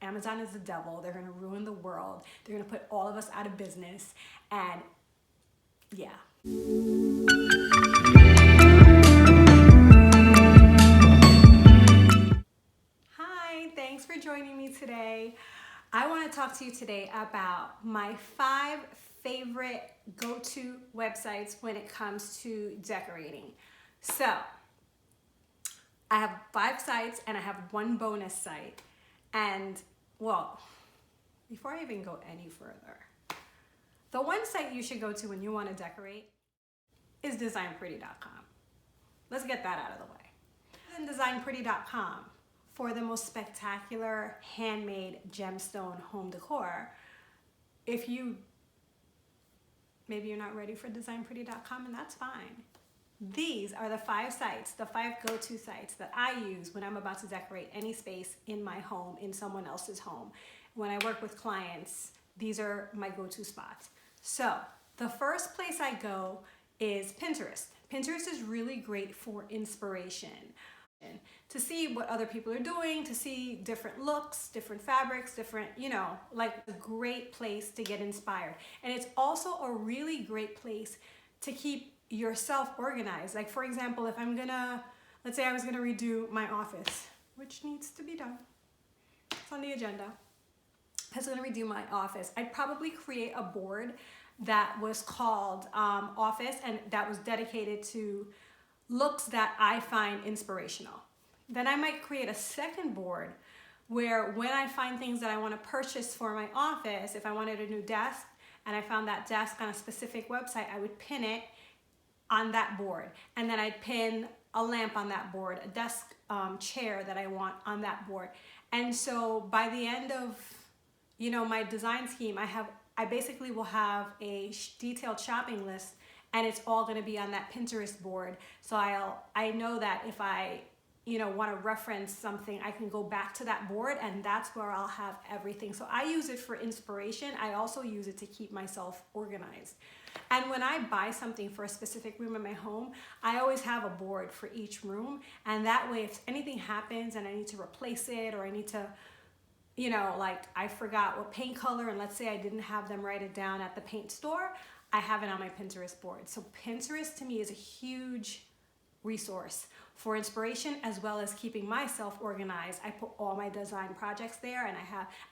Amazon is the devil. They're gonna ruin the world. They're gonna put all of us out of business. And yeah. Hi, thanks for joining me today. I want to talk to you today about my 5 favorite go-to websites when it comes to decorating. So I have 5 sites and I have 1 bonus site. And well, before I even go any further, the one site you should go to when you want to decorate is designpretty.com. Let's get that out of the way. And designpretty.com for the most spectacular handmade gemstone home decor. If maybe you're not ready for designpretty.com, and that's fine. These are the 5 sites, the 5 go-to sites that I use when I'm about to decorate any space in my home, in someone else's home. When I work with clients, these are my go-to spots. So the first place I go is Pinterest. Pinterest is really great for inspiration, to see what other people are doing, to see different looks, different fabrics, different, like a great place to get inspired. And it's also a really great place to keep yourself organized. Like for example, if let's say I was gonna redo my office, which needs to be done. It's on the agenda. I was gonna redo my office. I'd probably create a board that was called Office, and that was dedicated to looks that I find inspirational. Then I might create a second board where when I find things that I want to purchase for my office, if I wanted a new desk and I found that desk on a specific website, I would pin it on that board. And then I'd pin a lamp on that board, a desk chair that I want on that board. And so by the end of my design scheme, I basically will have a detailed shopping list, and it's all going to be on that Pinterest board. So I know that if I want to reference something, I can go back to that board, and that's where I'll have everything. So I use it for inspiration. I also use it to keep myself organized. And when I buy something for a specific room in my home, I always have a board for each room. And that way, if anything happens and I need to replace it, or I need to, like I forgot what paint color, and let's say I didn't have them write it down at the paint store, I have it on my Pinterest board. So Pinterest to me is a huge resource for inspiration, as well as keeping myself organized. I put all my design projects there,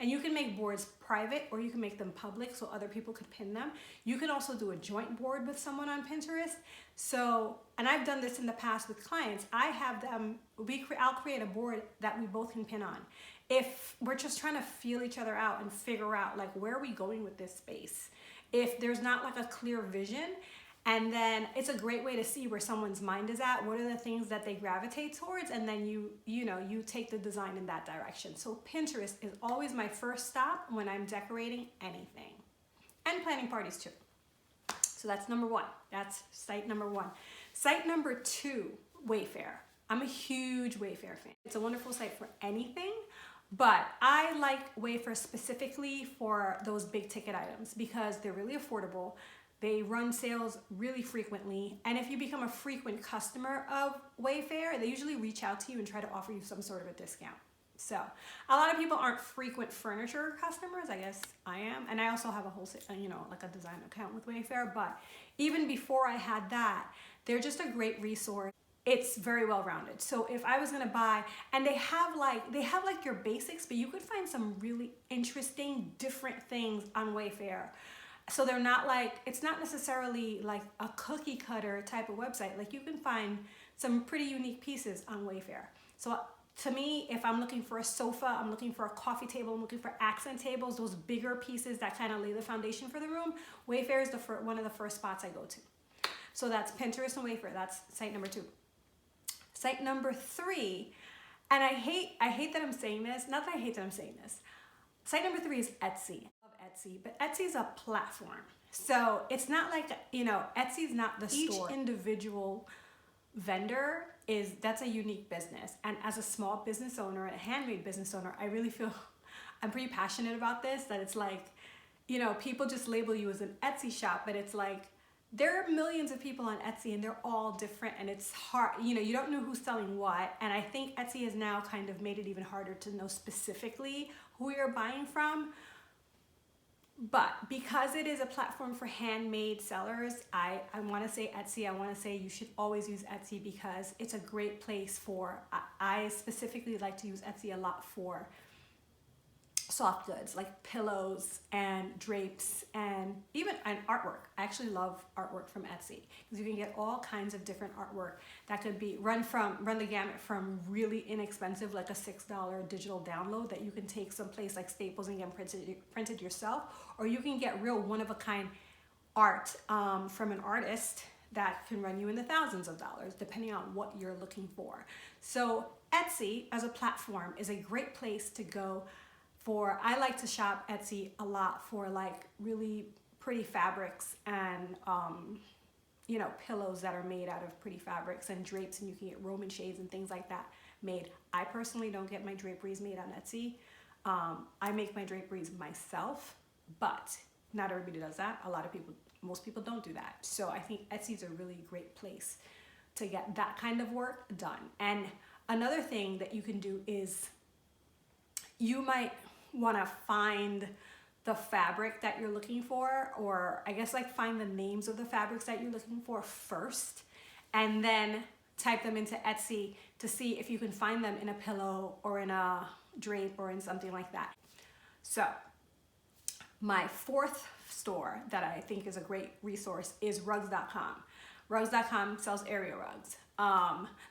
and you can make boards private or you can make them public so other people could pin them. You can also do a joint board with someone on Pinterest. So, and I've done this in the past with clients. I have them, I'll create a board that we both can pin on. If we're just trying to feel each other out and figure out like, where are we going with this space? If there's not like a clear vision, and then it's a great way to see where someone's mind is at, what are the things that they gravitate towards, and then you take the design in that direction. So Pinterest is always my first stop when I'm decorating anything, and planning parties too. So that's number 1. That's site number 1. Site number 2, Wayfarer. I'm a huge Wayfarer fan. It's a wonderful site for anything, but I like Wayfarer specifically for those big ticket items because they're really affordable. They run sales really frequently, and if you become a frequent customer of Wayfarer, they usually reach out to you and try to offer you some sort of a discount. So a lot of people aren't frequent furniture customers. I guess I am, and I also have a wholesale, like a design account with Wayfarer. But even before I had that, they're just a great resource. It's very well rounded. So if I was gonna buy, and they have like your basics, but you could find some really interesting, different things on Wayfarer. So they're not it's not necessarily like a cookie cutter type of website. Like you can find some pretty unique pieces on Wayfarer. So to me, if I'm looking for a sofa, I'm looking for a coffee table, I'm looking for accent tables, those bigger pieces that kind of lay the foundation for the room, Wayfarer is one of the first spots I go to. So that's Pinterest and Wayfarer. That's site number 2. Site number 3, and I hate that I'm saying this, not that I hate that I'm saying this. Site number 3 is Etsy. Etsy, but Etsy's a platform. So it's not like, Etsy's not the store. Each individual vendor that's a unique business. And as a small business owner, a handmade business owner, I really feel I'm pretty passionate about this, that it's like, people just label you as an Etsy shop, but it's like, there are millions of people on Etsy and they're all different, and it's hard, you don't know who's selling what. And I think Etsy has now kind of made it even harder to know specifically who you're buying from. But because it is a platform for handmade sellers, I want to say Etsy. I want to say you should always use Etsy because it's a great place for, I specifically like to use Etsy a lot for soft goods like pillows and drapes and even artwork. I actually love artwork from Etsy because you can get all kinds of different artwork that could be run the gamut from really inexpensive, like a $6 digital download that you can take someplace like Staples and get printed yourself, or you can get real one-of-a-kind art from an artist that can run you in the thousands of dollars depending on what you're looking for. So Etsy as a platform is a great place to go for. I like to shop Etsy a lot for like really pretty fabrics and you know, pillows that are made out of pretty fabrics and drapes, and you can get Roman shades and things like that made. I personally don't get my draperies made on Etsy. I make my draperies myself, but not everybody does that. Most people don't do that. So I think Etsy is a really great place to get that kind of work done. And another thing that you can do is you might want to find the fabric that you're looking for, or I guess like find the names of the fabrics that you're looking for first, and then type them into Etsy to see if you can find them in a pillow or in a drape or in something like that. So my fourth store that I think is a great resource is rugs.com. Rugs.com sells area rugs.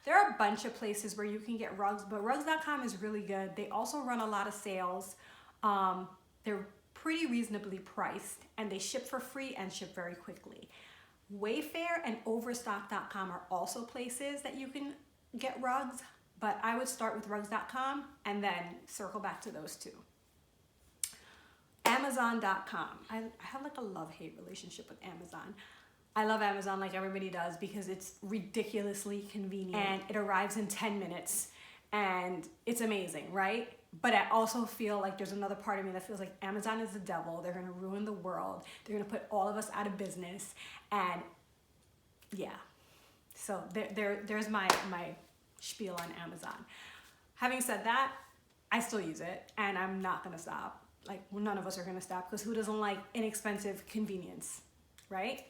There are a bunch of places where you can get rugs, but rugs.com is really good. They also run a lot of sales. They're pretty reasonably priced, and they ship for free and ship very quickly. Wayfarer and overstock.com are also places that you can get rugs, but I would start with rugs.com and then circle back to those two. Amazon.com. I have like a love-hate relationship with Amazon. I love Amazon like everybody does because it's ridiculously convenient and it arrives in 10 minutes and it's amazing, right? But I also feel like there's another part of me that feels like Amazon is the devil. They're gonna ruin the world. They're gonna put all of us out of business. And yeah, so there's my spiel on Amazon. Having said that, I still use it and I'm not gonna stop. Like, none of us are gonna stop, because who doesn't like inexpensive convenience, right?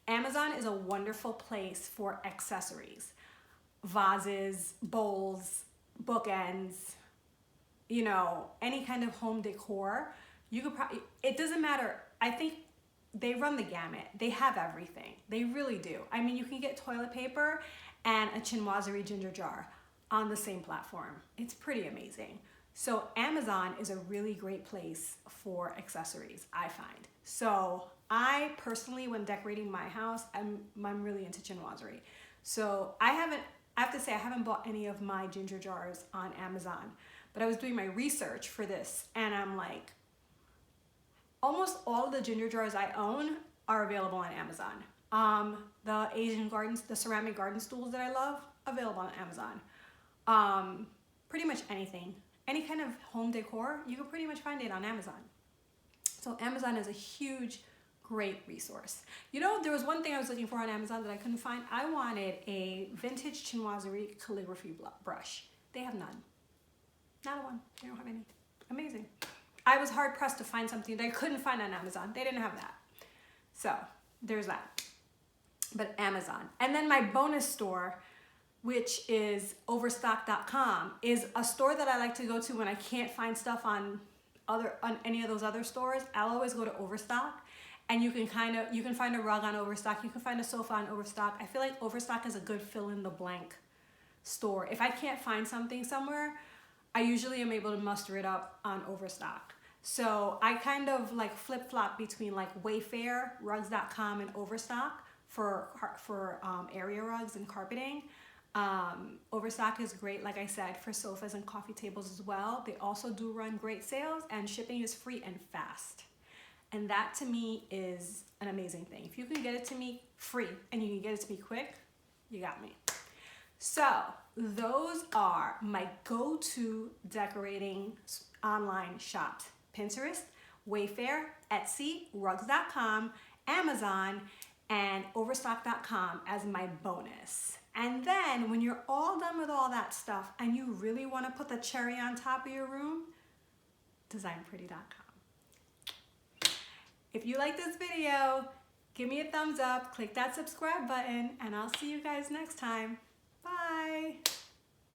Amazon is a wonderful place for accessories, vases, bowls, bookends, you know, any kind of home decor. You could probably, it doesn't matter. I think they run the gamut. They have everything. They really do. I mean, you can get toilet paper and a chinoiserie ginger jar on the same platform. It's pretty amazing. So Amazon is a really great place for accessories, I find. So I personally, when decorating my house, I'm really into chinoiserie. So I have to say I haven't bought any of my ginger jars on Amazon, but I was doing my research for this and I'm like, almost all of the ginger jars I own are available on Amazon. The Asian gardens, the ceramic garden stools that I love, available on Amazon. Pretty much anything. Any kind of home decor, you can pretty much find it on Amazon. So Amazon is a huge, great resource. You know, there was one thing I was looking for on Amazon that I couldn't find. I wanted a vintage chinoiserie calligraphy brush. They have none. Not one. They don't have any. Amazing. I was hard pressed to find something that I couldn't find on Amazon. They didn't have that. So there's that. But Amazon. And then my bonus store, which is overstock.com, is a store that I like to go to when I can't find stuff on any of those other stores. I'll always go to Overstock, and you can find a rug on Overstock, you can find a sofa on Overstock. I feel like Overstock is a good fill in the blank store. If I can't find something somewhere, I usually am able to muster it up on Overstock. So I kind of like flip-flop between like Wayfarer, rugs.com, and Overstock for area rugs and carpeting. Overstock is great, like I said, for sofas and coffee tables as well. They also do run great sales, and shipping is free and fast. And that to me is an amazing thing. If you can get it to me free and you can get it to me quick, you got me. So those are my go-to decorating online shops: Pinterest, Wayfarer, Etsy, rugs.com, Amazon, and overstock.com as my bonus. And then when you're all done with all that stuff and you really want to put the cherry on top of your room, designpretty.com. If you like this video, give me a thumbs up, click that subscribe button, and I'll see you guys next time. Bye.